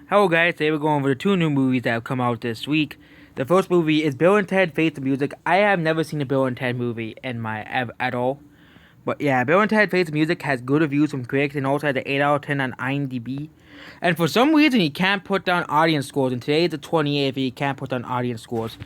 Hello guys, today we're going over the two new movies that have come out this week. The first movie is Bill and Ted Face the Music. I have never seen a Bill and Ted movie in my at all. But yeah, Bill and Ted Face the Music has good reviews from critics and also has an 8 out of 10 on IMDb. And for some reason, he can't put down audience scores. And today is the 28th and he can't put down audience scores.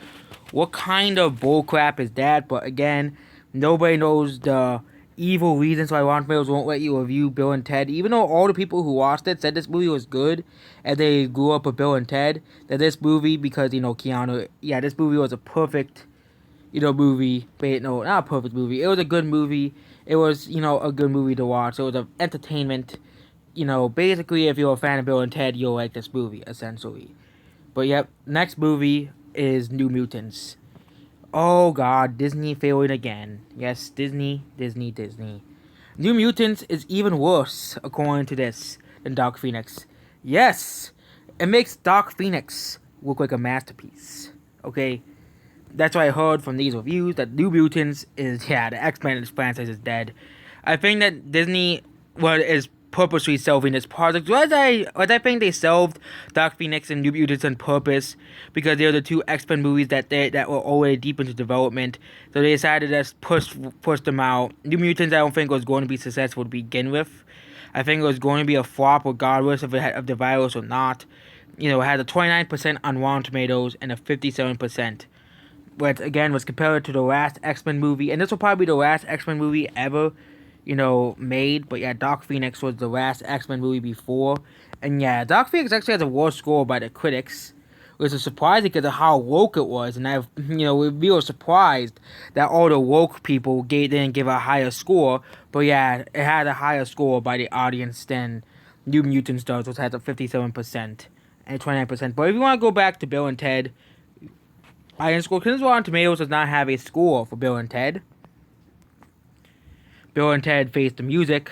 What kind of bullcrap is that? But again, nobody knows the evil reasons why Rotten Tomatoes won't let you review Bill and Ted. Even though all the people who watched it said this movie was good, and they grew up with Bill and Ted, that this movie, because, Keanu, this movie was a perfect, movie. But no, not a perfect movie. It was a good movie. It was, a good movie to watch. It was an entertainment. Basically, if you're a fan of Bill and Ted, you'll like this movie, essentially. But yep, next movie is New Mutants. Oh god, Disney failing again. Yes, Disney. New Mutants is even worse, according to this, than Dark Phoenix. Yes, it makes Dark Phoenix look like a masterpiece. Okay, that's what I heard from these reviews, that New Mutants is, the X-Men franchise is dead. I think that Disney, is purposely solving this project. I think they solved Dark Phoenix and New Mutants on purpose, because they're the two X-Men movies that were already deep into development. So they decided to just push them out. New Mutants, I don't think was going to be successful to begin with. I think it was going to be a flop regardless of the virus or not. It had a 29% on Rotten Tomatoes and a 57%. But again, was compared to the last X-Men movie, and this will probably be the last X-Men movie ever, made. But yeah, Dark Phoenix was the last X-Men movie before. And yeah, Dark Phoenix actually has a worse score by the critics, which is surprising because of how woke it was. And we were surprised that all the woke people didn't give a higher score. But yeah, it had a higher score by the audience than New Mutants does, which has a 57% and 29%. But if you want to go back to Bill and Ted, audience score, because Rotten Tomatoes does not have a score for Bill and Ted. Bill and Ted Face the Music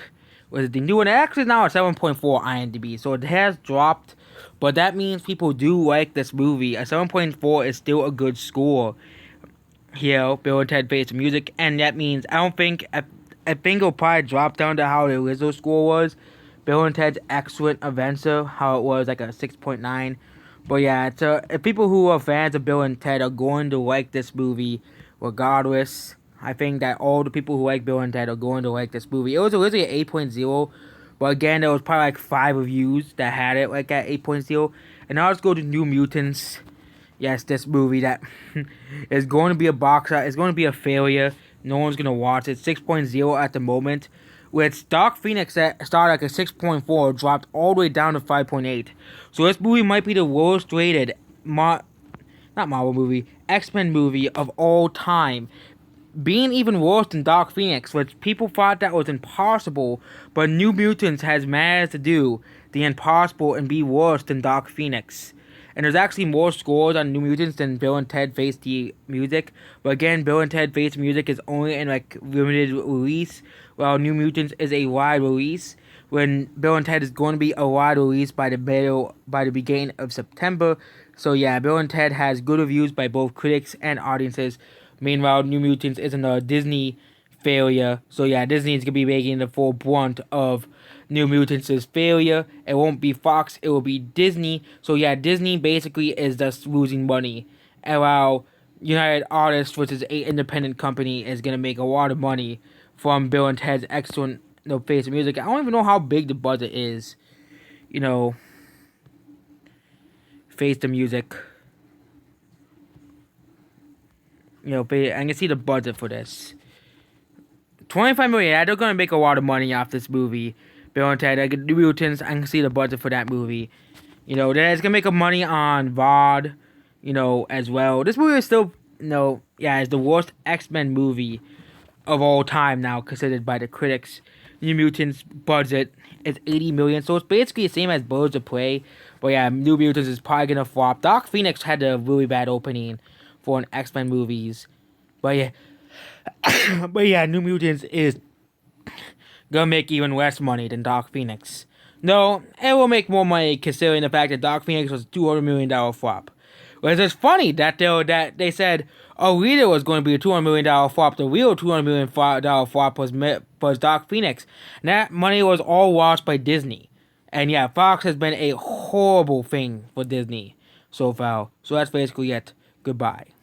was the new one. It actually is now at 7.4 IMDb, so it has dropped, but that means people do like this movie. A 7.4 is still a good score here, Bill and Ted Face the Music, and that means I think it'll probably drop down to how the original score was. Bill and Ted's Excellent Adventure, how it was like a 6.9. But yeah, if people who are fans of Bill and Ted are going to like this movie regardless. I think that all the people who like Bill and Ted are going to like this movie. It was originally an 8.0, but again, there was probably like 5 reviews that had it like at 8.0. And now let's go to New Mutants. Yes, this movie that is going to be a box out. It's going to be a failure. No one's going to watch it. 6.0 at the moment. With Dark Phoenix that started like a 6.4, dropped all the way down to 5.8. So this movie might be the worst rated not Marvel movie, X-Men movie of all time. Being even worse than Dark Phoenix, which people thought that was impossible, but New Mutants has managed to do the impossible and be worse than Dark Phoenix. And there's actually more scores on New Mutants than Bill and Ted Face the Music. But again, Bill and Ted Face the Music is only in like limited release, while New Mutants is a wide release. When Bill and Ted is going to be a wide release by the beginning of September. So yeah, Bill and Ted has good reviews by both critics and audiences. Meanwhile, New Mutants is another Disney failure. So yeah, Disney is going to be making the full brunt of New Mutants' failure. It won't be Fox, it will be Disney. So yeah, Disney basically is just losing money. And while United Artists, which is an independent company, is going to make a lot of money from Bill and Ted's Excellent Face the Music. I don't even know how big the budget is. Face the Music. I can see the budget for this. 25 million. Yeah, they're gonna make a lot of money off this movie. Bill and Ted, New Mutants. I can see the budget for that movie. They're gonna make a money on VOD. As well. This movie is still, it's the worst X-Men movie of all time now, considered by the critics. New Mutants budget is 80 million, so it's basically the same as Birds of Prey. But yeah, New Mutants is probably gonna flop. Dark Phoenix had a really bad opening for an X-Men movies. But yeah, New Mutants is gonna make even less money than Dark Phoenix. No, it will make more money considering the fact that Dark Phoenix was a $200 million flop. But it's funny that they said Alita was going to be a $200 million flop. The real $200 million flop was Dark Phoenix. And that money was all lost by Disney. And yeah, Fox has been a horrible thing for Disney so far. So that's basically it. Goodbye.